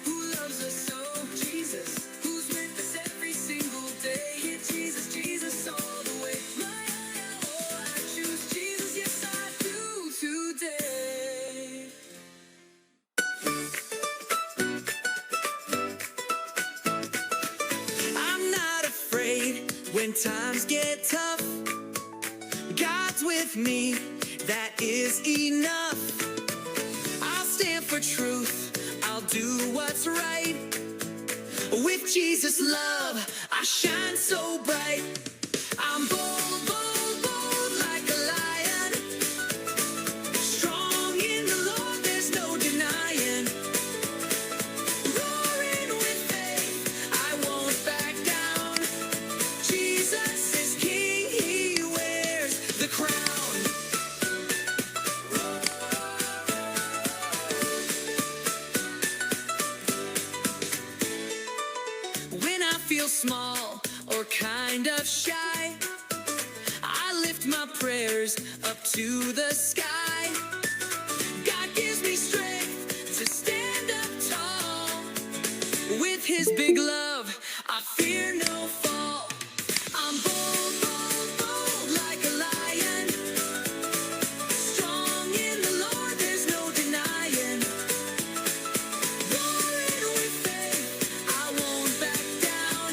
who loves us so, Jesus, who's with us every single day. Yeah, Jesus, Jesus all the way. I choose Jesus, yes I do today. I'm not afraid when times get tough. God's with me, that is enough. I'll stand for truth, I'll do what's right. With Jesus' love, I shine so bright. I'm bold, bold, bold like a lion. Strong in the Lord, there's no denying. Roaring with faith, I won't back down. Jesus is King, He wears the crown. When I feel small or kind of shy, I lift my prayers up to the sky. God gives me strength to stand up tall. With His big love, I fear no fall. I'm bold, bold, bold like a lion. Strong in the Lord, there's no denying. Roaring with faith, I won't back down.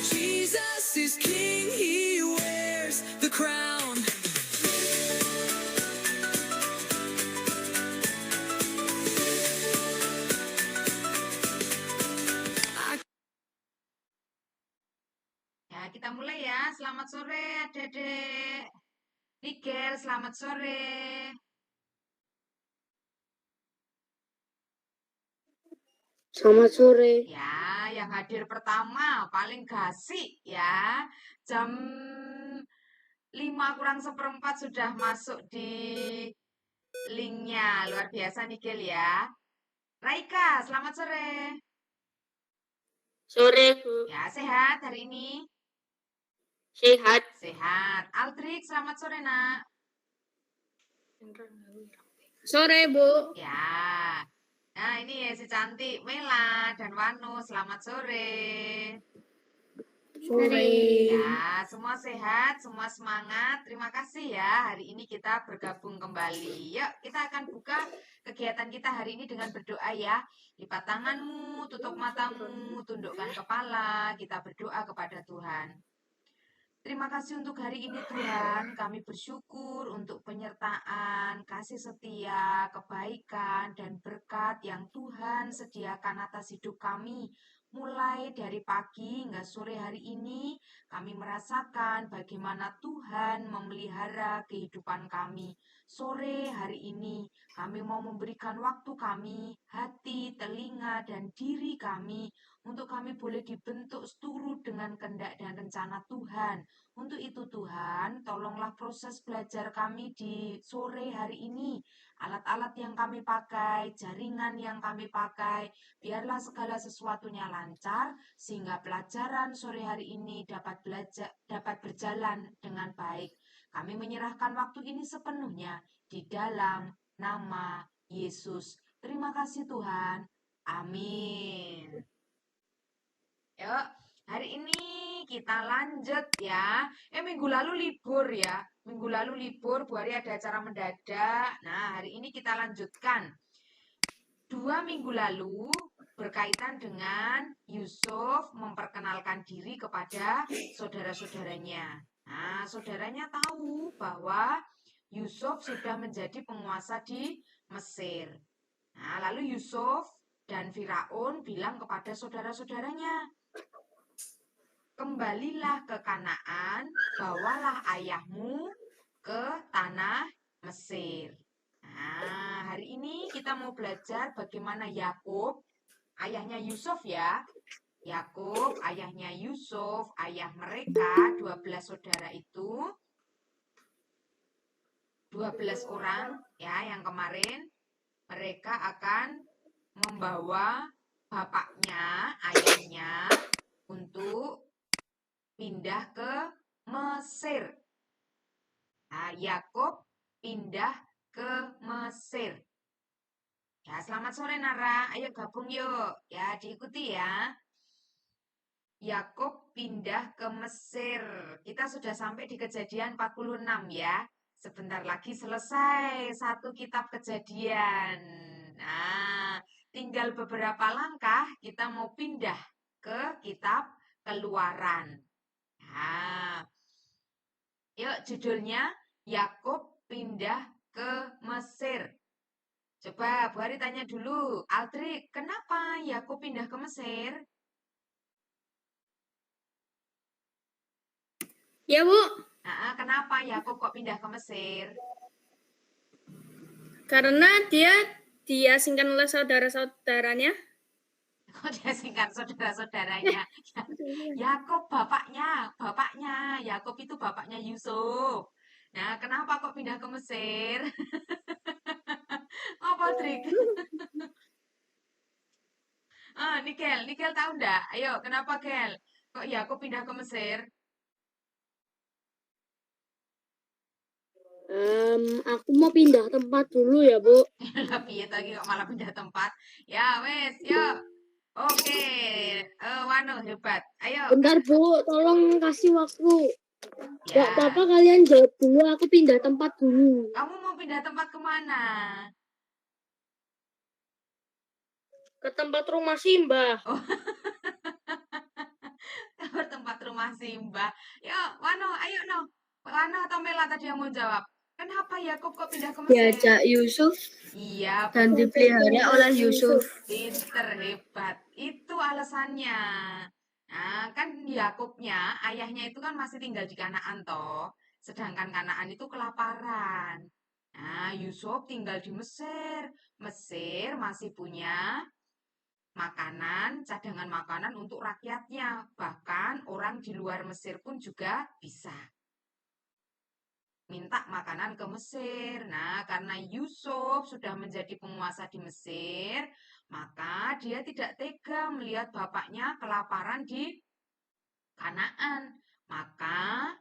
Jesus is King, He wears the crown. Ya, kita mulai ya. Selamat sore adik-adik. Nigel, selamat sore. Selamat sore. Ya, yang hadir pertama paling gasik ya. Jam 5:04 sudah masuk di linknya. Luar biasa Nigel ya. Raika, selamat sore. Sore, Bu. Ya, sehat hari ini? Sehat. Sehat. Aldrik, selamat sore nak. Sore, Bu. Ya. Nah, ini ya si cantik Mela dan Wanu. Selamat sore. Sore. Ya, semua sehat, semua semangat. Terima kasih ya. Hari ini kita bergabung kembali. Yuk, kita akan buka kegiatan kita hari ini dengan berdoa ya. Lipat tanganmu, tutup matamu, tundukkan kepala. Kita berdoa kepada Tuhan. Terima kasih untuk hari ini Tuhan, kami bersyukur untuk penyertaan, kasih setia, kebaikan, dan berkat yang Tuhan sediakan atas hidup kami. Mulai dari pagi hingga sore hari ini, kami merasakan bagaimana Tuhan memelihara kehidupan kami. Sore hari ini, kami mau memberikan waktu kami, hati, telinga, dan diri kami untuk kami boleh dibentuk seturut dengan kehendak dan rencana Tuhan. Untuk itu Tuhan, tolonglah proses belajar kami di sore hari ini. Alat-alat yang kami pakai, jaringan yang kami pakai, biarlah segala sesuatunya lancar sehingga pelajaran sore hari ini dapat berjalan dengan baik. Kami menyerahkan waktu ini sepenuhnya di dalam nama Yesus. Terima kasih Tuhan. Amin. Yuk, hari ini kita lanjut ya. Minggu lalu libur ya. Minggu lalu libur, Bu Ari ada acara mendadak. Nah, hari ini kita lanjutkan. 2 minggu lalu berkaitan dengan Yusuf memperkenalkan diri kepada saudara-saudaranya. Nah, saudaranya tahu bahwa Yusuf sudah menjadi penguasa di Mesir. Nah, lalu Yusuf dan Firaun bilang kepada saudara-saudaranya, kembalilah ke Kanaan, bawalah ayahmu ke tanah Mesir. Nah, hari ini kita mau belajar bagaimana Yakub, ayahnya Yusuf ya. Yakub, ayahnya Yusuf, ayah mereka 12 saudara itu, 12 orang ya yang kemarin mereka akan membawa bapaknya, ayahnya untuk pindah ke Mesir. Nah, Yakub pindah ke Mesir. Ya, selamat sore Nara. Ayo gabung yuk. Ya, diikuti ya. Yakub pindah ke Mesir. Kita sudah sampai di kejadian 46 ya. Sebentar lagi selesai satu kitab kejadian. Nah, tinggal beberapa langkah kita mau pindah ke kitab Keluaran. Nah, yuk judulnya Yakub pindah ke Mesir. Coba Bu Hari tanya dulu, Aldrik, kenapa Yakub pindah ke Mesir? Ya, Bu. Nah, kenapa Yakub kok pindah ke Mesir? Karena dia diasingkan oleh saudara-saudaranya. Kok diasingkan saudara-saudaranya? Yakub bapaknya. Yakub itu bapaknya Yusuf. Nah, kenapa kok pindah ke Mesir? Apa trik? Nikel tahu ndak? Ayo, kenapa Kel? Kok Yakub pindah ke Mesir? Aku mau pindah tempat dulu ya, Bu. Lah piye tadi kok malah pindah tempat? Ya, wes, yuk. Oke, Wano hebat. Ayo, Bentar, Bu. Tolong kasih waktu. ya. Gak apa-apa kalian jawab dulu. Aku pindah tempat dulu. Kamu mau pindah tempat kemana? Ke tempat rumah Simbah. Oh, ke tempat rumah Simba. Yuk, Wano, ayo no. Wano atau Mela tadi yang mau jawab. Kenapa Yakub kok pindah ke Mesir? Diajak Yusuf Iya, dan dipelihara oleh Yusuf. pinter, hebat. Itu alasannya. Nah, kan Yakubnya, ayahnya itu kan masih tinggal di Kanaan toh. Sedangkan Kanaan itu kelaparan. Nah, Yusuf tinggal di Mesir. Mesir masih punya makanan, cadangan makanan untuk rakyatnya. Bahkan orang di luar Mesir pun juga bisa minta makanan ke Mesir. Nah, karena Yusuf sudah menjadi penguasa di Mesir, maka dia tidak tega melihat bapaknya kelaparan di Kanaan. Maka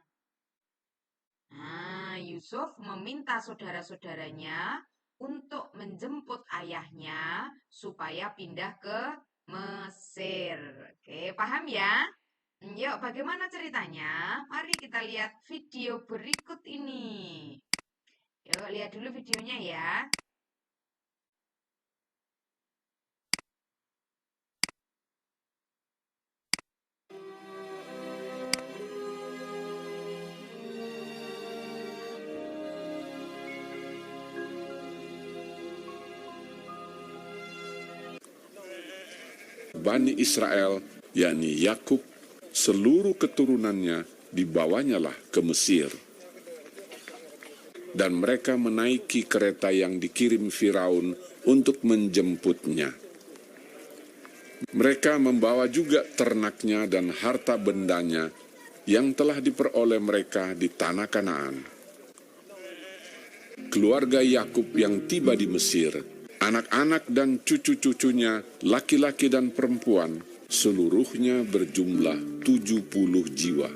Yusuf meminta saudara-saudaranya untuk menjemput ayahnya supaya pindah ke Mesir. Oke, paham ya? Yuk, bagaimana ceritanya? Mari kita lihat video berikut ini. Yuk, lihat dulu videonya ya. Bani Israel, yakni Yakub, seluruh keturunannya dibawanyalah ke Mesir. Dan mereka menaiki kereta yang dikirim Firaun untuk menjemputnya. Mereka membawa juga ternaknya dan harta bendanya yang telah diperoleh mereka di tanah Kanaan. Keluarga Yakub yang tiba di Mesir, anak-anak dan cucu-cucunya, laki-laki dan perempuan, seluruhnya berjumlah 70 jiwa.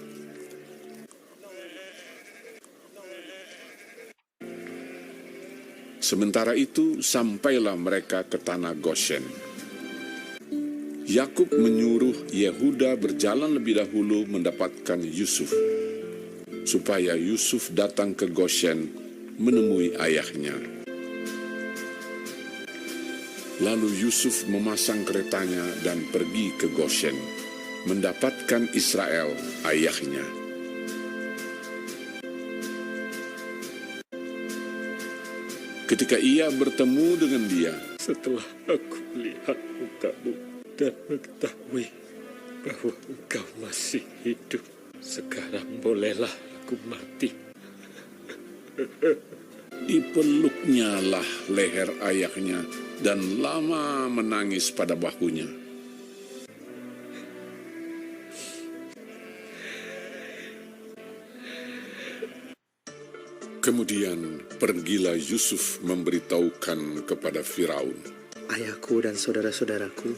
Sementara itu, sampailah mereka ke tanah Goshen. Yakub menyuruh Yehuda berjalan lebih dahulu mendapatkan Yusuf, supaya Yusuf datang ke Goshen menemui ayahnya. Lalu Yusuf memasang keretanya dan pergi ke Goshen, mendapatkan Israel, ayahnya. Ketika ia bertemu dengan dia, setelah aku melihat mukamu dan mengetahui bahwa engkau masih hidup, sekarang bolehlah aku mati. dipeluknya lah leher ayahnya dan lama menangis pada bahunya. Kemudian pergilah Yusuf memberitahukan kepada Firaun, ayahku dan saudara-saudaraku,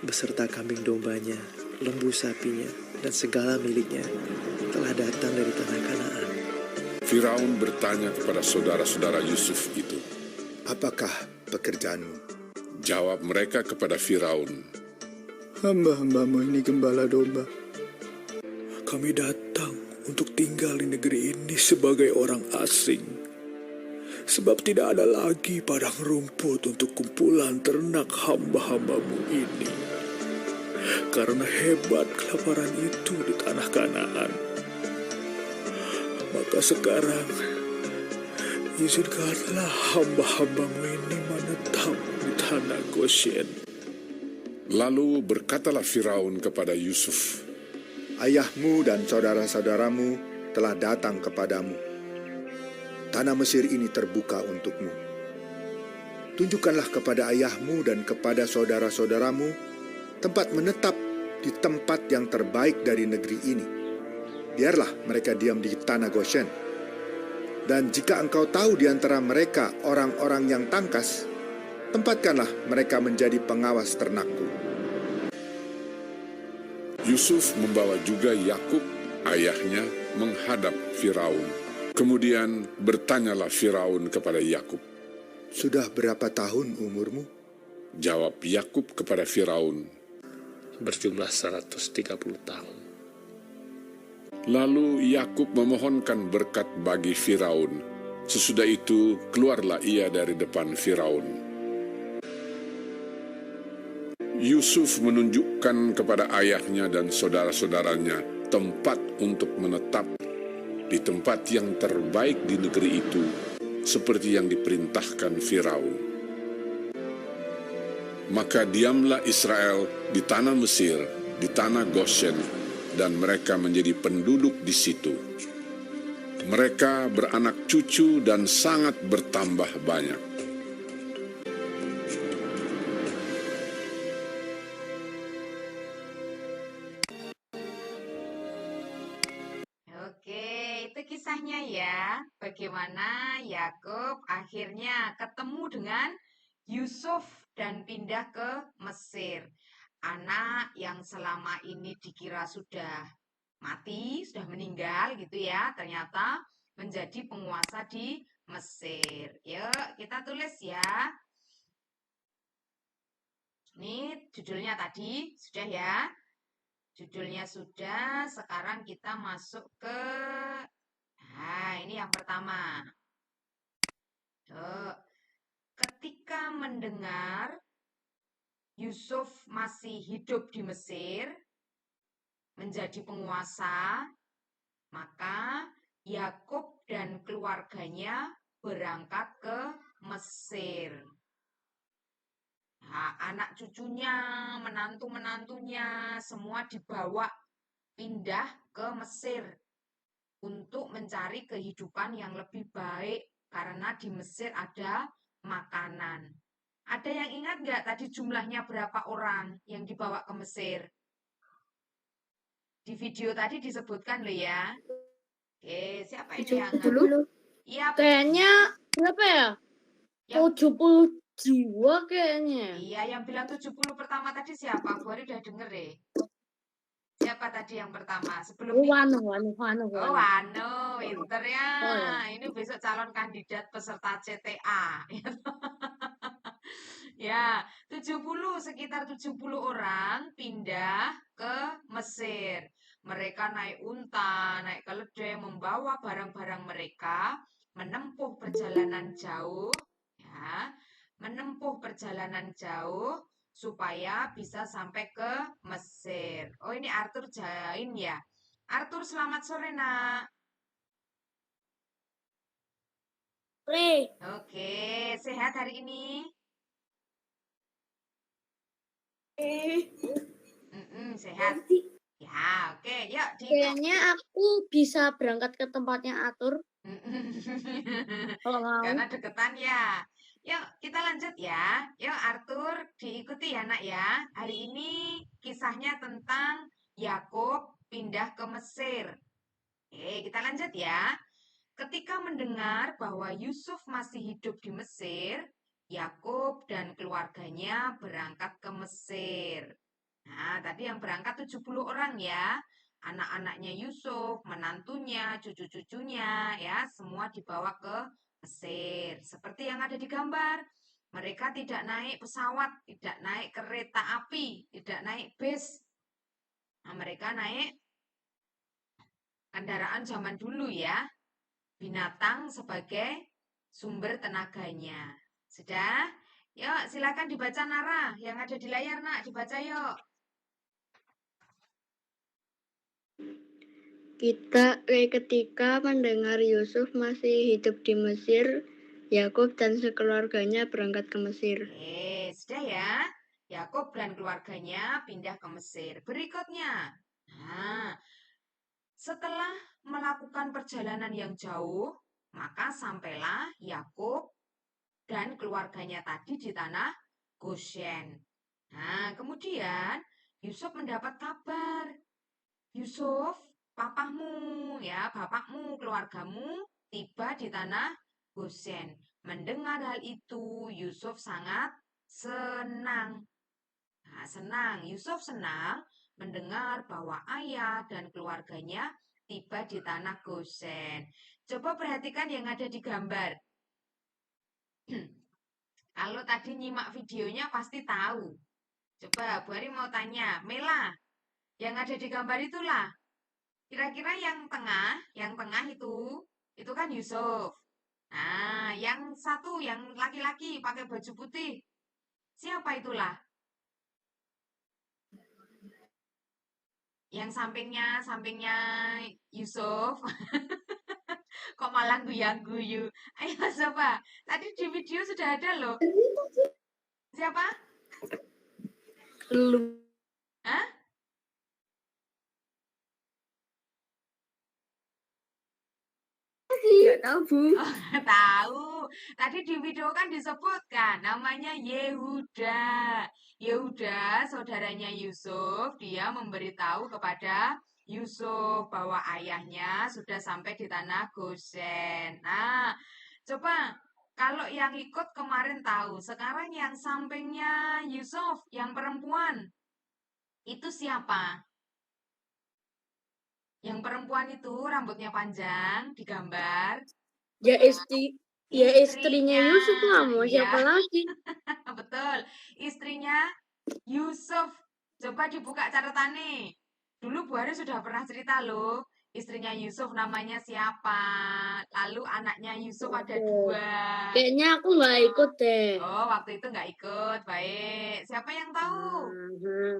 beserta kambing dombanya, lembu sapinya, dan segala miliknya, telah datang dari tanah Kanaan. Firaun bertanya kepada saudara-saudara Yusuf itu, apakah pekerjaanmu? Jawab mereka kepada Firaun, Hamba-hambamu ini gembala domba. Kami datang untuk tinggal di negeri ini sebagai orang asing. Sebab tidak ada lagi padang rumput untuk kumpulan ternak hamba-hambamu ini. Karena hebat kelaparan itu di tanah Kanaan. Maka sekarang, izinkanlah hamba-hambamu ini menetap di tanah Goshen. Lalu berkatalah Firaun kepada Yusuf, Ayahmu dan saudara-saudaramu telah datang kepadamu. Tanah Mesir ini terbuka untukmu. Tunjukkanlah kepada ayahmu dan kepada saudara-saudaramu tempat menetap di tempat yang terbaik dari negeri ini. Biarlah mereka diam di tanah Goshen. Dan jika engkau tahu di antara mereka orang-orang yang tangkas, tempatkanlah mereka menjadi pengawas ternakku. Yusuf membawa juga Yakub, ayahnya, menghadap Firaun. Kemudian bertanyalah Firaun kepada Yakub. Sudah berapa tahun umurmu? Jawab Yakub kepada Firaun. Berjumlah 130 tahun. Lalu Yakub memohonkan berkat bagi Firaun. Sesudah itu keluarlah ia dari depan Firaun. Yusuf menunjukkan kepada ayahnya dan saudara-saudaranya tempat untuk menetap di tempat yang terbaik di negeri itu, seperti yang diperintahkan Firaun. Maka diamlah Israel di tanah Mesir, di tanah Goshen, dan mereka menjadi penduduk di situ. Mereka beranak cucu dan sangat bertambah banyak. Oke, itu kisahnya ya. Bagaimana Yakub akhirnya ketemu dengan Yusuf dan pindah ke Mesir. Anak yang selama ini dikira sudah mati, sudah meninggal gitu ya, ternyata menjadi penguasa di Mesir. Yuk, kita tulis ya. Ini judulnya tadi, sudah ya. Judulnya sudah, sekarang kita masuk ke, nah ini yang pertama. Tuh. Ketika mendengar Yusuf masih hidup di Mesir, menjadi penguasa, maka Yakub dan keluarganya berangkat ke Mesir. Nah, anak cucunya, menantu-menantunya, semua dibawa pindah ke Mesir untuk mencari kehidupan yang lebih baik karena di Mesir ada makanan. Ada yang ingat nggak tadi jumlahnya berapa orang yang dibawa ke Mesir? Di video tadi disebutkan loh ya. Oke, siapa ini yang Dulu Iya, kayaknya berapa ya? Yang- 70 jiwa kayaknya. iya, yang bilang 70 pertama tadi siapa? Bu Ari udah denger deh. Siapa tadi yang pertama? Sebelum Oh, ini. Wano. Oh, Wano, pinter ya. Oh, ya. Ini besok calon kandidat peserta CTA. Ya, 70, sekitar 70 orang pindah ke Mesir. Mereka naik unta, naik keledai, membawa barang-barang mereka, menempuh perjalanan jauh, ya, menempuh perjalanan jauh supaya bisa sampai ke Mesir. Oh, ini Arthur Jain ya. Arthur, selamat sore, Nak. Oke, sehat hari ini? Sehat. Ya, oke. Yuk, dihitung. Kayaknya aku bisa berangkat ke tempatnya Atur. Kalau mau. Karena deketan ya. Yuk, kita lanjut ya. Yuk, Arthur, diikuti ya, Nak ya. Hari ini kisahnya tentang Yakub pindah ke Mesir. Oke, kita lanjut ya. Ketika mendengar bahwa Yusuf masih hidup di Mesir, Yakub dan keluarganya berangkat ke Mesir. Nah, tadi yang berangkat 70 orang ya. Anak-anaknya Yusuf, menantunya, cucu-cucunya ya, semua dibawa ke Mesir. Seperti yang ada di gambar. Mereka tidak naik pesawat, tidak naik kereta api, tidak naik bis. Nah, mereka naik kendaraan zaman dulu ya. Binatang sebagai sumber tenaganya. Sudah? Yuk, silakan dibaca Nara. Yang ada di layar, Nak. Dibaca yuk. Ketika mendengar Yusuf masih hidup di Mesir, Yakub dan sekeluarganya berangkat ke Mesir. Oke, sudah ya. Yakub dan keluarganya pindah ke Mesir. Berikutnya. Nah, setelah melakukan perjalanan yang jauh, maka sampailah Yakub dan keluarganya tadi di tanah Goshen. Nah, kemudian Yusuf mendapat kabar. Yusuf, bapakmu, keluargamu tiba di tanah Goshen. Mendengar hal itu, Yusuf sangat senang. Nah, senang. Yusuf senang mendengar bahwa ayah dan keluarganya tiba di tanah Goshen. Coba perhatikan yang ada di gambar. Kalau tadi nyimak videonya pasti tahu. Coba Bu Ari mau tanya, Mela, yang ada di gambar itulah. Kira-kira yang tengah itu kan Yusuf. Nah, yang satu, yang laki-laki pakai baju putih, siapa itulah? Yang sampingnya Yusuf, kok malah guyu-guyu. Ayo coba, tadi di video sudah ada loh. Siapa? Lu Hah? nggak tahu, Bu. Oh, tahu. Tadi di video kan disebutkan namanya Yehuda. Yehuda, saudaranya Yusuf, dia memberitahu kepada Yusuf bahwa ayahnya sudah sampai di tanah Goshen. Nah, coba kalau yang ikut kemarin tahu, sekarang yang sampingnya Yusuf, yang perempuan, itu siapa? Yang perempuan itu rambutnya panjang, digambar. Ya istrinya Yusuf lah, mau Iya. siapa lagi? Betul, istrinya Yusuf. Coba dibuka catatannya. Dulu Bu Hari sudah pernah cerita loh, istrinya Yusuf namanya siapa. Lalu anaknya Yusuf ada Waduh. 2. Kayaknya aku nggak ikut deh. Oh, waktu itu nggak ikut. Baik, siapa yang tahu? Mhm.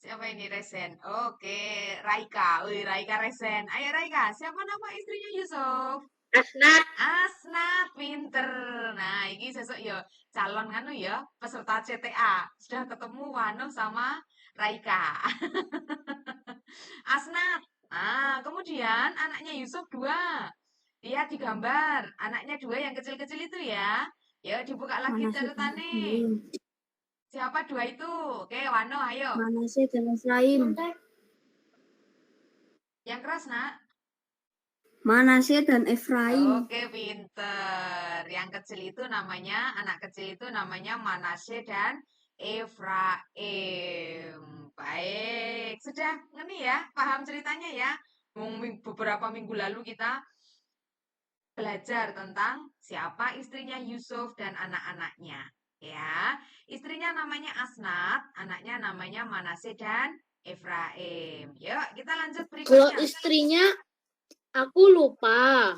Siapa ini Resen? Oke, Raika. Wih, Raika Resen. Ayo Raika, siapa nama istrinya Yusuf? Asnat. Asnat, pinter. Nah, ini sesuk ya calon nganu ya, peserta CTA. Sudah ketemu Wano sama Raika. Asnat. Nah, kemudian anaknya Yusuf 2. Dia digambar. Anaknya 2 yang kecil-kecil itu ya. Ya, dibuka lagi catatannya. Siapa 2 itu? Oke, Wano, ayo. Manasye dan Efraim. Yang keras, Nak. Manasye dan Efraim. Oke, pinter. Yang kecil itu namanya, anak kecil itu namanya Manasye dan Efraim. Baik, sudah ini ya, paham ceritanya ya. Beberapa minggu lalu kita belajar tentang siapa istrinya Yusuf dan anak-anaknya. Ya, istrinya namanya Asnat, anaknya namanya Manasye dan Efraim. Yuk, kita lanjut Kalau berikutnya. istrinya aku lupa.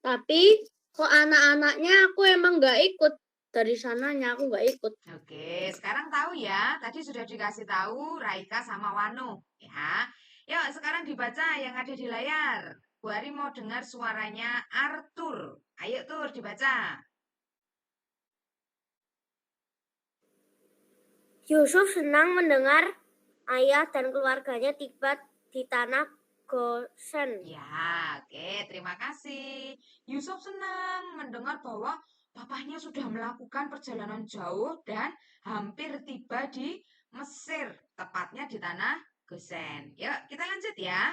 Tapi kok anak-anaknya aku emang nggak ikut. Dari sananya aku nggak ikut. Oke, sekarang tahu ya. Tadi sudah dikasih tahu Raika sama Wano. Ya, yuk sekarang dibaca yang ada di layar. Bu Ari mau dengar suaranya Arthur. Ayo Tur, dibaca. Yusuf senang mendengar ayah dan keluarganya tiba di tanah Goshen. Ya, oke, terima kasih. Yusuf senang mendengar bahwa papahnya sudah melakukan perjalanan jauh dan hampir tiba di Mesir, tepatnya di tanah Goshen. Yuk, kita lanjut ya.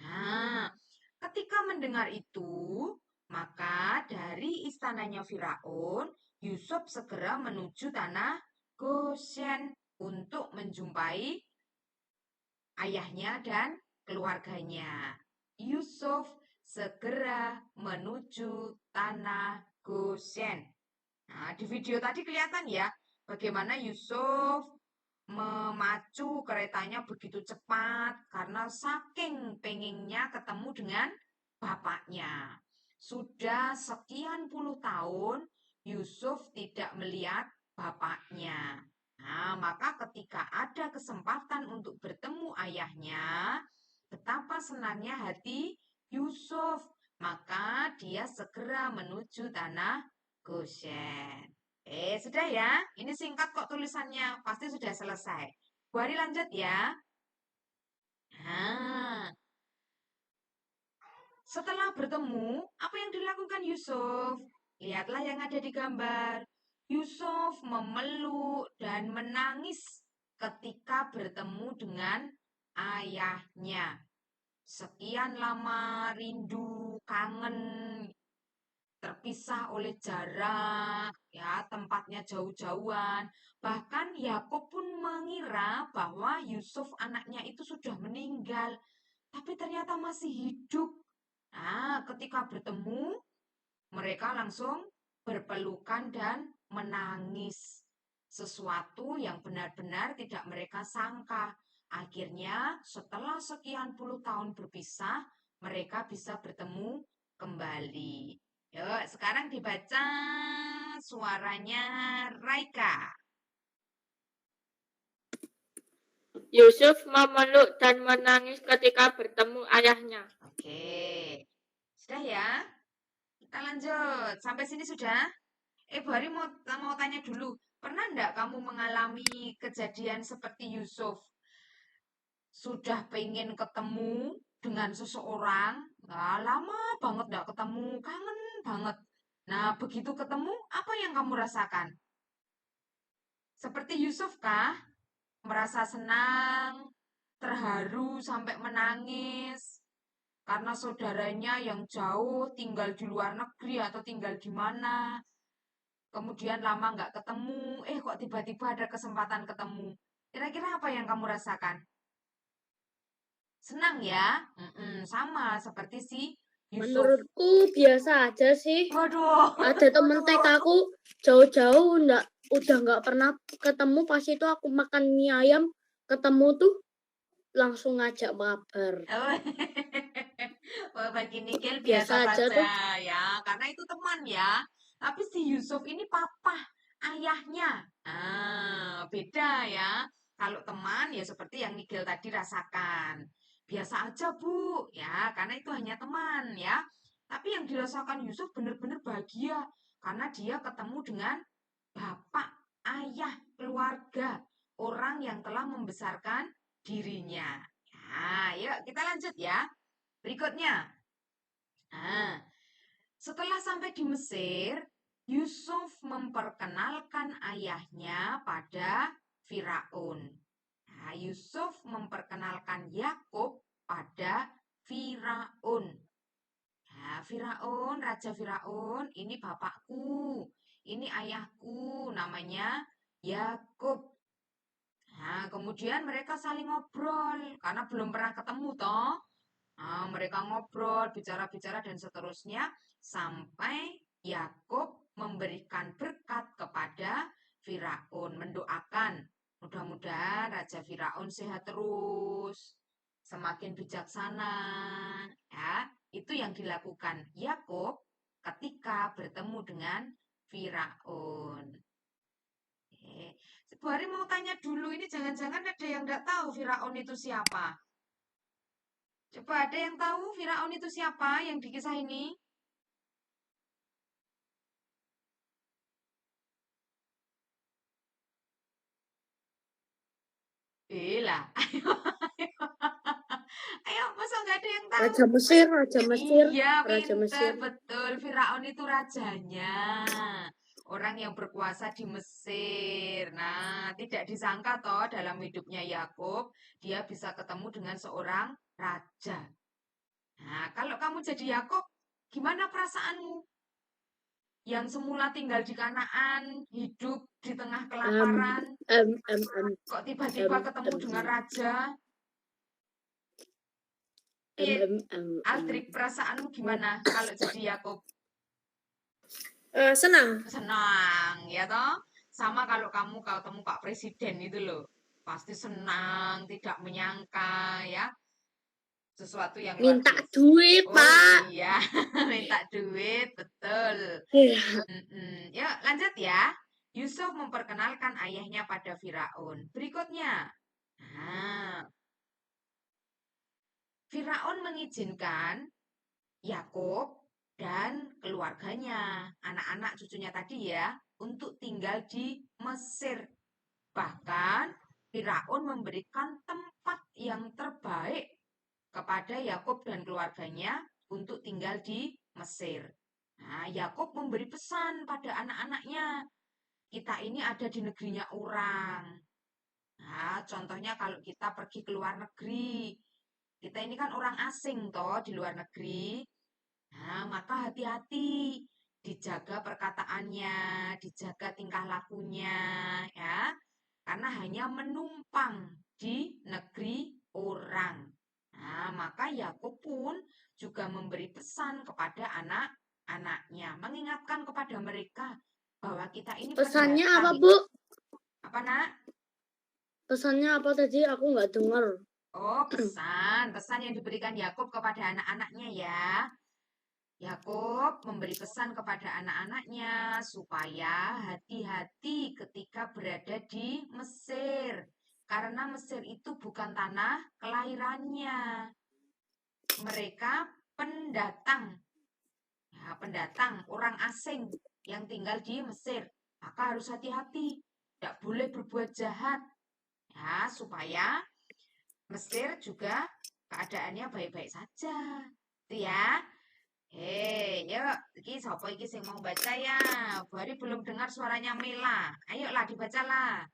Nah, ketika mendengar itu, maka dari istananya Firaun, Yusuf segera menuju tanah Goshen untuk menjumpai ayahnya dan keluarganya. Yusuf segera menuju tanah Goshen. Nah, di video tadi kelihatan ya, bagaimana Yusuf memacu keretanya begitu cepat karena saking pengennya ketemu dengan bapaknya. Sudah sekian puluh tahun Yusuf tidak melihat bapaknya. Nah, maka ketika ada kesempatan untuk bertemu ayahnya, betapa senangnya hati Yusuf. Maka dia segera menuju tanah Goshen. Sudah ya. Ini singkat kok tulisannya. Pasti sudah selesai. Bu Ari lanjut ya. Nah, setelah bertemu, apa yang dilakukan Yusuf? Lihatlah yang ada di gambar. Yusuf memeluk dan menangis ketika bertemu dengan ayahnya. Sekian lama rindu, kangen, terpisah oleh jarak, ya, tempatnya jauh-jauhan. Bahkan Yakub pun mengira bahwa Yusuf anaknya itu sudah meninggal, tapi ternyata masih hidup. Nah, ketika bertemu, mereka langsung berpelukan dan menangis. Sesuatu yang benar-benar tidak mereka sangka. Akhirnya, setelah sekian puluh tahun berpisah, mereka bisa bertemu kembali. Yuk, sekarang dibaca suaranya Raika. Yusuf memeluk dan menangis ketika bertemu ayahnya. Oke, sudah ya? Kita lanjut. Sampai sini sudah? Bu Hari mau tanya dulu. Pernah enggak kamu mengalami kejadian seperti Yusuf? Sudah pengen ketemu dengan seseorang, lama banget enggak ketemu, kangen banget. Nah, begitu ketemu, apa yang kamu rasakan? Seperti Yusuf kah? Merasa senang, terharu sampai menangis karena saudaranya yang jauh tinggal di luar negeri atau tinggal di mana. Kemudian lama nggak ketemu, kok tiba-tiba ada kesempatan ketemu. Kira-kira apa yang kamu rasakan? Senang ya? Sama seperti si Yusuf. Menurutku biasa aja sih. Waduh. Ada temen TK aku jauh-jauh udah nggak pernah ketemu, pas itu aku makan mie ayam ketemu tuh langsung ngajak mabar. Wah, bagi Nikel Biasa biasa aja saja tuh. ya, karena itu teman ya. Tapi si Yusuf ini papa, ayahnya. Beda ya. Kalau teman ya seperti yang Nikel tadi rasakan. Biasa aja, Bu, ya, karena itu hanya teman ya. Tapi yang dirasakan Yusuf benar-benar bahagia karena dia ketemu dengan bapak, ayah, keluarga, orang yang telah membesarkan dirinya. Nah, yuk kita lanjut ya. Berikutnya. Nah, setelah sampai di Mesir, Yusuf memperkenalkan ayahnya pada Firaun. Nah, Yusuf memperkenalkan Yakub pada Firaun. Nah, Raja Firaun, ini bapakku, ini ayahku, namanya Yakub. Nah, kemudian mereka saling ngobrol karena belum pernah ketemu toh. Nah, mereka ngobrol, bicara-bicara dan seterusnya sampai Yakub memberikan berkat kepada Firaun, mendoakan mudah-mudahan Raja Firaun sehat terus, semakin bijaksana. Ya, itu yang dilakukan Yakub ketika bertemu dengan Firaun. Bu Hari mau tanya dulu, ini jangan-jangan ada yang nggak tahu Firaun itu siapa? Coba ada yang tahu Firaun itu siapa yang di kisah ini? Lah, ayo, masa nggak ada yang tahu? Raja Mesir. Iya, Raja pinter, Mesir. betul. Firaun itu rajanya. Orang yang berkuasa di Mesir. Nah, tidak disangka toh dalam hidupnya Yakub, dia bisa ketemu dengan seorang raja. Nah, kalau kamu jadi Yakub, gimana perasaanmu? Yang semula tinggal di Kanaan, hidup di tengah kelaparan, kok tiba-tiba ketemu dengan raja? Piye? M. Aldrik, perasaanmu gimana kalau jadi Yakub? Senang. Senang, ya toh? Sama kalau kamu ketemu Pak Presiden itu loh. Pasti senang, tidak menyangka ya. Sesuatu yang luar Minta biasa. duit, Oh Pak. iya, minta duit, betul. Iya. Yuk, lanjut ya. Yusuf memperkenalkan ayahnya pada Firaun. Berikutnya. Nah, Firaun mengizinkan Yakub dan keluarganya, anak-anak cucunya tadi ya, untuk tinggal di Mesir. Bahkan Firaun memberikan tempat yang terbaik kepada Yakub dan keluarganya untuk tinggal di Mesir. Nah, Yakub memberi pesan pada anak-anaknya, kita ini ada di negerinya orang. Nah, contohnya kalau kita pergi ke luar negeri, kita ini kan orang asing toh di luar negeri. Nah, maka hati-hati, dijaga perkataannya, dijaga tingkah lakunya, ya. Karena hanya menumpang di negeri orang. Nah, maka Yakub pun juga memberi pesan kepada anak-anaknya, mengingatkan kepada mereka bahwa kita ini Pesannya apa, pendatang. Bu? Apa, Nak? Pesannya apa tadi? Aku nggak dengar. Oh, pesan yang diberikan Yakub kepada anak-anaknya ya. Yakub memberi pesan kepada anak-anaknya supaya hati-hati ketika berada di Mesir. Karena Mesir itu bukan tanah kelahirannya. Mereka pendatang. Ya, pendatang, orang asing yang tinggal di Mesir. Maka harus hati-hati. Tidak boleh berbuat jahat. Ya, supaya Mesir juga keadaannya baik-baik saja. Itu ya. Yuk, iki sapa iki sing mau baca ya? Bari belum dengar suaranya Mela. Ayolah dibacalah.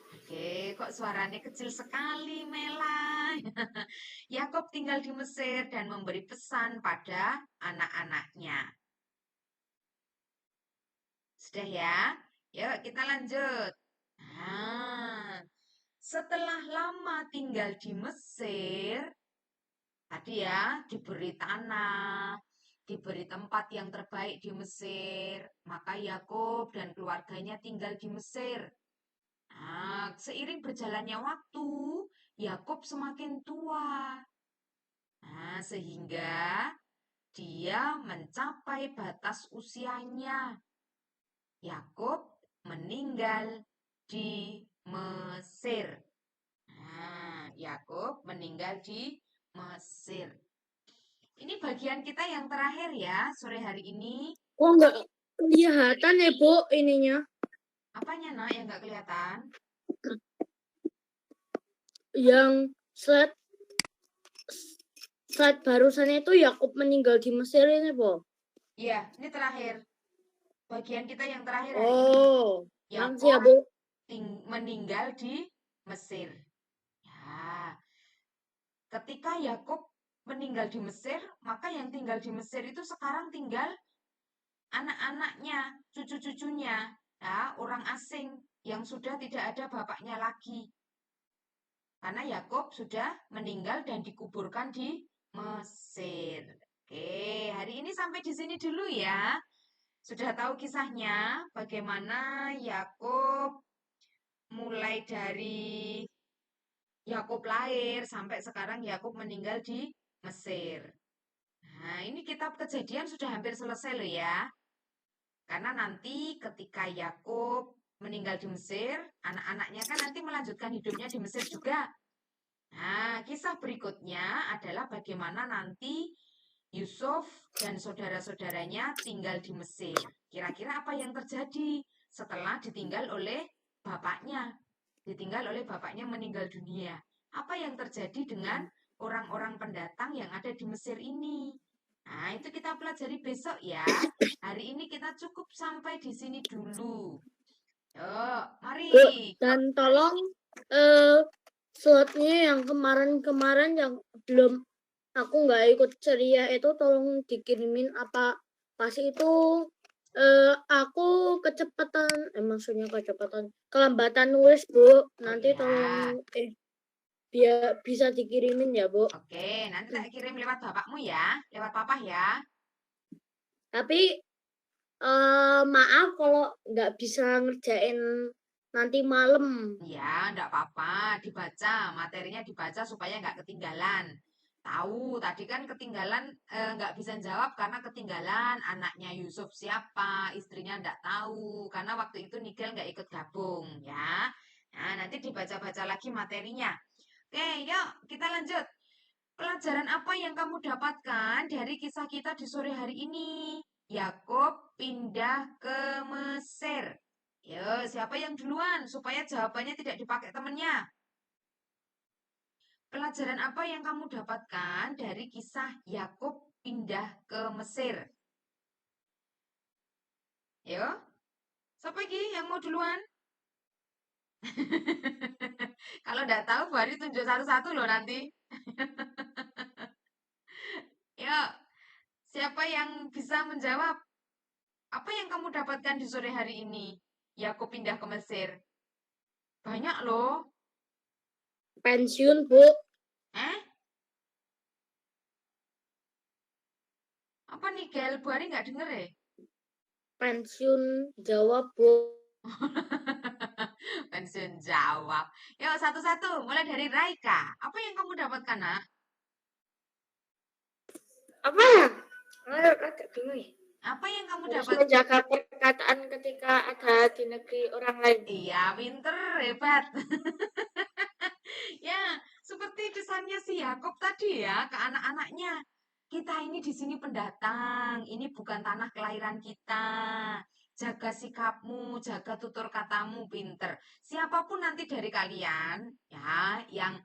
Oke, kok suaranya kecil sekali, Mela. Yakub tinggal di Mesir dan memberi pesan pada anak-anaknya. Sudah ya? Yuk, kita lanjut. Nah, setelah lama tinggal di Mesir, tadi ya, diberi tanah, diberi tempat yang terbaik di Mesir. Maka Yakub dan keluarganya tinggal di Mesir. Nah, seiring berjalannya waktu, Yakub semakin tua. Nah, sehingga dia mencapai batas usianya. Yakub meninggal di Mesir. Nah, Yakub meninggal di Mesir. Ini bagian kita yang terakhir ya, sore hari ini. Kok nggak kelihatan ya, Bu, ininya? Apanya, Nak, yang nggak kelihatan? Yang slide barusan itu Yakub meninggal di Mesir ini, Bu. Iya, ini terakhir. Bagian kita yang terakhir hari ini. Oh, makasih ya, Bu. Meninggal di Mesir. Ya, ketika Yakub meninggal di Mesir, maka yang tinggal di Mesir itu sekarang tinggal anak-anaknya, cucu-cucunya, ya, orang asing yang sudah tidak ada bapaknya lagi. Karena Yakub sudah meninggal dan dikuburkan di Mesir. Oke, hari ini sampai di sini dulu ya. Sudah tahu kisahnya bagaimana Yakub mulai dari Yakub lahir sampai sekarang Yakub meninggal di Mesir. Nah, ini kitab Kejadian sudah hampir selesai loh ya. Karena nanti ketika Yakub meninggal di Mesir, anak-anaknya kan nanti melanjutkan hidupnya di Mesir juga. Nah, kisah berikutnya adalah bagaimana nanti Yusuf dan saudara-saudaranya tinggal di Mesir. Kira-kira apa yang terjadi setelah ditinggal oleh bapaknya? Ditinggal oleh bapaknya meninggal dunia. Apa yang terjadi dengan orang-orang pendatang yang ada di Mesir ini? Nah, itu kita pelajari besok ya. Hari ini kita cukup sampai di sini dulu. Yuk, mari. Bu, dan tolong slotnya yang kemarin-kemarin yang belum aku nggak ikut ceria itu tolong dikirimin apa pas itu Aku kecepatan, maksudnya kecepatan, kelambatan nulis, Bu. Nanti Ya. tolong, biar bisa dikirimin ya, Bu. Oke, nanti tak kirim lewat bapakmu ya, lewat papa ya. Tapi maaf kalau nggak bisa ngerjain nanti malam. Ya, enggak apa-apa, dibaca, materinya dibaca supaya nggak ketinggalan. Tahu, tadi kan ketinggalan, nggak bisa jawab karena ketinggalan anaknya Yusuf siapa, istrinya enggak tahu, karena waktu itu Nigel nggak ikut gabung, ya. Nah, nanti dibaca-baca lagi materinya. Oke, yuk kita lanjut. Pelajaran apa yang kamu dapatkan dari kisah kita di sore hari ini? Yakub pindah ke Mesir. Yo, siapa yang duluan supaya jawabannya tidak dipakai temennya? Pelajaran apa yang kamu dapatkan dari kisah Yakub pindah ke Mesir? Yo, siapa lagi yang mau duluan? Kalau nggak tahu, Bari tunjuk satu-satu loh nanti. Yuk, siapa yang bisa menjawab? Apa yang kamu dapatkan di sore hari ini? Yakub pindah ke Mesir. Banyak loh. Pensiun, Bu. Eh? Apa nih, Gel? Bu Ari nggak denger ya? Pensiun jawab, Bu. Pensiun jawab. Yuk, satu-satu. Mulai dari Raika. Apa yang kamu dapatkan, nak? Apa ya? Agak bingung ya. Apa yang kamu Harus dapat? menjaga perkataan ketika ada di negeri orang lain. Iya, pinter, hebat. Ya, seperti pesannya si Yakob tadi ya ke anak-anaknya. Kita ini di sini pendatang, ini bukan tanah kelahiran kita. Jaga sikapmu, jaga tutur katamu, pinter. Siapapun nanti dari kalian, ya, yang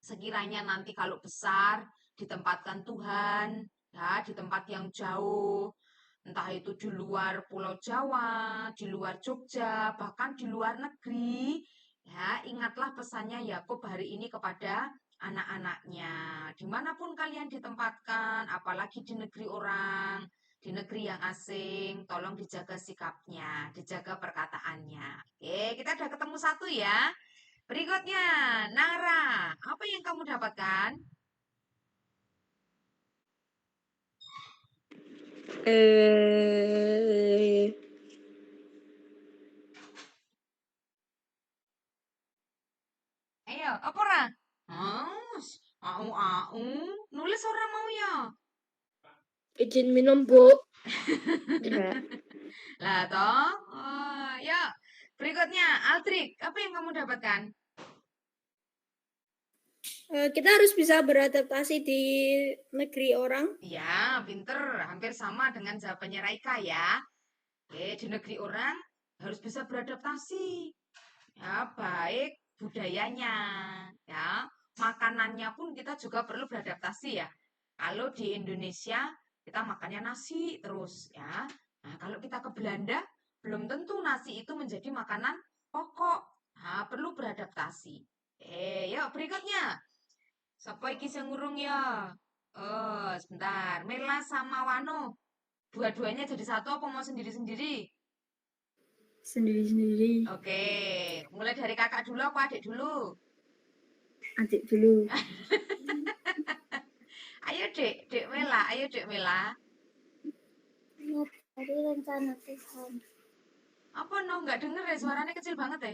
sekiranya nanti kalau besar ditempatkan Tuhan, ya, di tempat yang jauh, entah itu di luar Pulau Jawa, di luar Jogja, bahkan di luar negeri, ya, ingatlah pesannya Yakub hari ini kepada anak-anaknya. Dimanapun kalian ditempatkan, apalagi di negeri orang, di negeri yang asing, tolong dijaga sikapnya, dijaga perkataannya. Oke, kita udah ketemu satu ya. Berikutnya, Nara, apa yang kamu dapatkan? Ayo, apa ora? Au, nulis orang mau ya. Izin minum, Bu. Lah toh, oh, ya. Berikutnya, Aldrik, apa yang kamu dapatkan? Kita harus bisa beradaptasi di negeri orang. Ya, pinter, hampir sama dengan jawabannya Raika ya. Oke, di negeri orang harus bisa beradaptasi. Ya, baik budayanya, ya. Makanannya pun kita juga perlu beradaptasi ya. Kalau di Indonesia kita makannya nasi terus ya. Nah, kalau kita ke Belanda belum tentu nasi itu menjadi makanan pokok. Nah, perlu beradaptasi. Yuk berikutnya. Siapa iki sing ngurung ya? Oh, sebentar. Mela sama Wano. Dua-duanya jadi satu apa mau sendiri-sendiri? Sendiri-sendiri. Oke, mulai dari kakak dulu apa adik dulu? Adik dulu. Ayo dek Mela, ayo dek Mela. Dari rencana Tuhan. Apa no, nggak denger ya, suaranya kecil banget ya?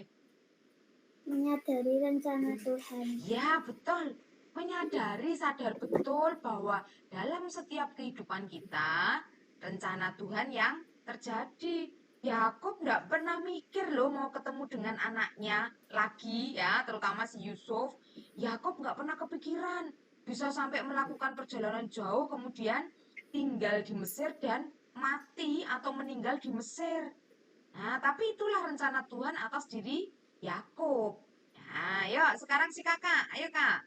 Menyadari rencana Tuhan. Ya, betul. Menyadari, sadar betul bahwa dalam setiap kehidupan kita, rencana Tuhan yang terjadi. Yakub nggak pernah mikir loh mau ketemu dengan anaknya lagi ya, terutama si Yusuf. Yakub nggak pernah kepikiran bisa sampai melakukan perjalanan jauh kemudian tinggal di Mesir dan mati atau meninggal di Mesir. Nah, tapi itulah rencana Tuhan atas diri Yakub. Nah, yuk sekarang si kakak, ayo kak.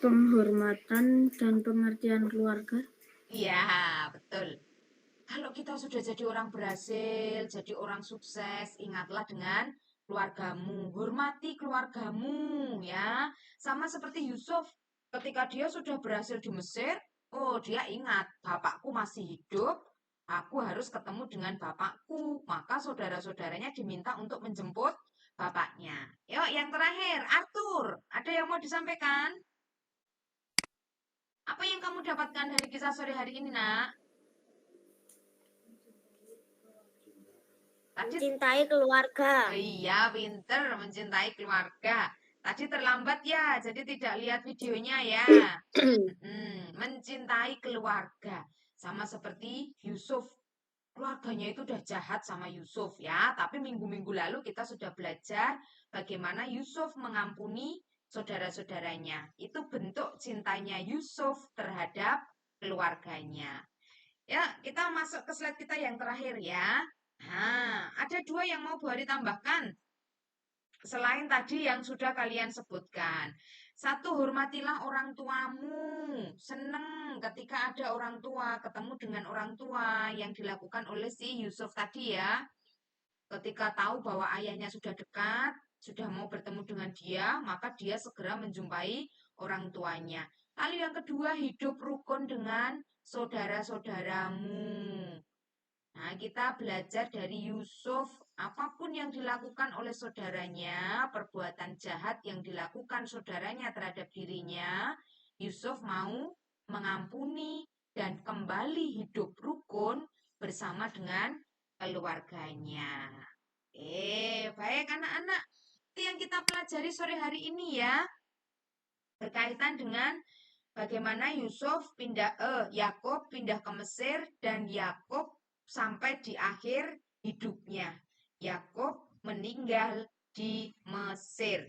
Penghormatan dan pengertian keluarga. Iya, betul. Kalau kita sudah jadi orang berhasil, jadi orang sukses, ingatlah dengan keluargamu, hormati keluargamu ya. Sama seperti Yusuf, ketika dia sudah berhasil di Mesir, Oh, dia ingat, bapakku masih hidup, aku harus ketemu dengan bapakku. Maka saudara-saudaranya diminta untuk menjemput bapaknya. Yuk, yang terakhir, Arthur, ada yang mau disampaikan? Apa yang kamu dapatkan dari kisah sore hari ini, Nak? Tadi Mencintai keluarga. iya, pinter mencintai keluarga. Tadi terlambat ya, jadi tidak lihat videonya ya. Mencintai keluarga. Sama seperti Yusuf. Keluarganya itu udah jahat sama Yusuf ya. Tapi minggu-minggu lalu kita sudah belajar bagaimana Yusuf mengampuni saudara-saudaranya. Itu bentuk cintanya Yusuf terhadap keluarganya. Ya, kita masuk ke slide kita yang terakhir ya. Nah, ada dua yang mau Bu Hari tambahkan. Selain tadi yang sudah kalian sebutkan. Satu, hormatilah orang tuamu. Seneng ketika ada orang tua, ketemu dengan orang tua yang dilakukan oleh si Yusuf tadi ya. Ketika tahu bahwa ayahnya sudah dekat, sudah mau bertemu dengan dia, maka dia segera menjumpai orang tuanya. Lalu yang kedua, hidup rukun dengan saudara-saudaramu. Nah, kita belajar dari Yusuf, apapun yang dilakukan oleh saudaranya, perbuatan jahat yang dilakukan saudaranya terhadap dirinya, Yusuf mau mengampuni dan kembali hidup rukun bersama dengan keluarganya. Baik anak-anak, itu yang kita pelajari sore hari ini ya, berkaitan dengan bagaimana Yakub pindah ke Mesir dan Yakub sampai di akhir hidupnya. Yakub meninggal di Mesir.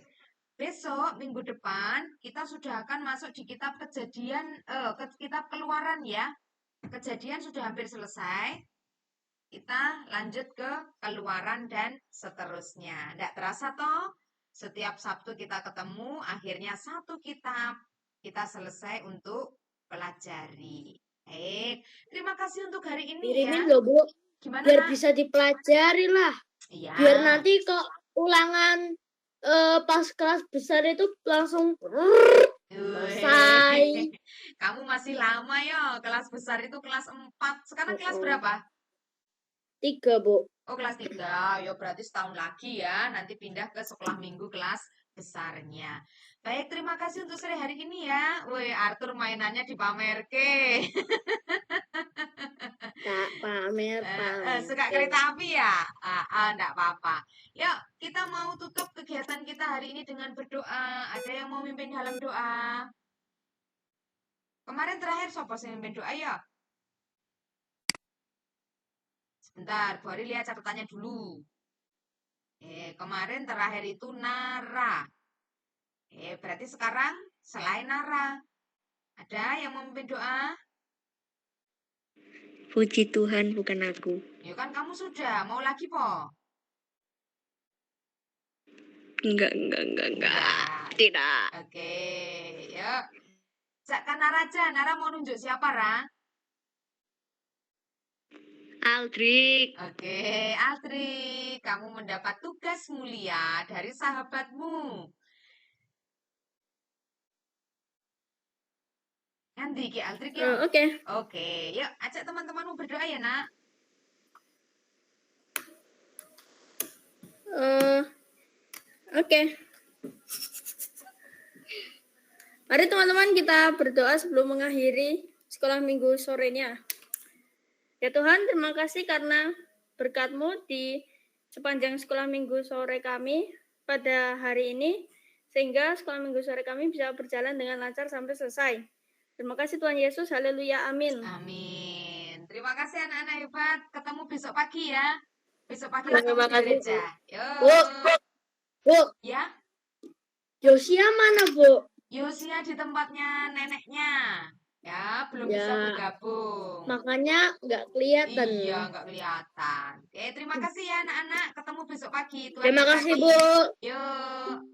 Besok minggu depan kita sudah akan masuk di kitab kitab Keluaran ya. Kejadian sudah hampir selesai. Kita lanjut ke Keluaran dan seterusnya. Tidak terasa toh? Setiap Sabtu kita ketemu, akhirnya satu kitab kita selesai untuk pelajari. Baik, terima kasih untuk hari ini Kirimin ya. loh, Bu. Gimana, Biar Nak? bisa dipelajari lah. Iya. Biar nanti kok ulangan pas kelas besar itu langsung selesai. Kamu masih lama ya, kelas besar itu kelas 4. Sekarang kelas berapa? 3, Bu. Oh, kelas 3. Ya berarti setahun lagi ya, nanti pindah ke sekolah minggu kelas besarnya. Baik, terima kasih untuk sore hari ini ya. Woi, Arthur mainannya dipamerke. Tak pamer. Suka kereta api ya? Enggak apa-apa. Yuk, kita mau tutup kegiatan kita hari ini dengan berdoa. Ada yang mau mimpin dalam doa? Kemarin terakhir siapa sih mimpin doa ya? Sebentar, Bu Ari lihat catatannya dulu. Kemarin terakhir itu Nara. Berarti sekarang selain Nara, ada yang mau mimpin doa? Puji Tuhan bukan aku. Ya kan kamu sudah, mau lagi po? Enggak. Tidak. Oke, yuk. Kan Nara aja, Nara mau nunjuk siapa, Ra? Aldrik. Oke, Aldrik, kamu mendapat tugas mulia dari sahabatmu. Nanti Ki Aldrik ya. Oke. Oke, yuk ajak teman-temanmu berdoa ya, Nak. Oke. Mari teman-teman kita berdoa sebelum mengakhiri sekolah minggu sorenya. Ya Tuhan, terima kasih karena berkat-Mu di sepanjang sekolah minggu sore kami pada hari ini, sehingga sekolah minggu sore kami bisa berjalan dengan lancar sampai selesai. Terima kasih Tuhan Yesus, haleluya, amin. Amin. Terima kasih anak-anak hebat. Ketemu besok pagi ya. Besok pagi Terima ketemu di kasih, gereja. Bu. Bu, Ya, Yosia mana, Bu? Yosia di tempatnya neneknya. Ya, belum Ya. bisa bergabung. Makanya nggak kelihatan. Iya, nggak kelihatan. Terima kasih ya anak-anak. Ketemu besok pagi. Tuhan Terima kasih, memberkati. Bu. Yuk.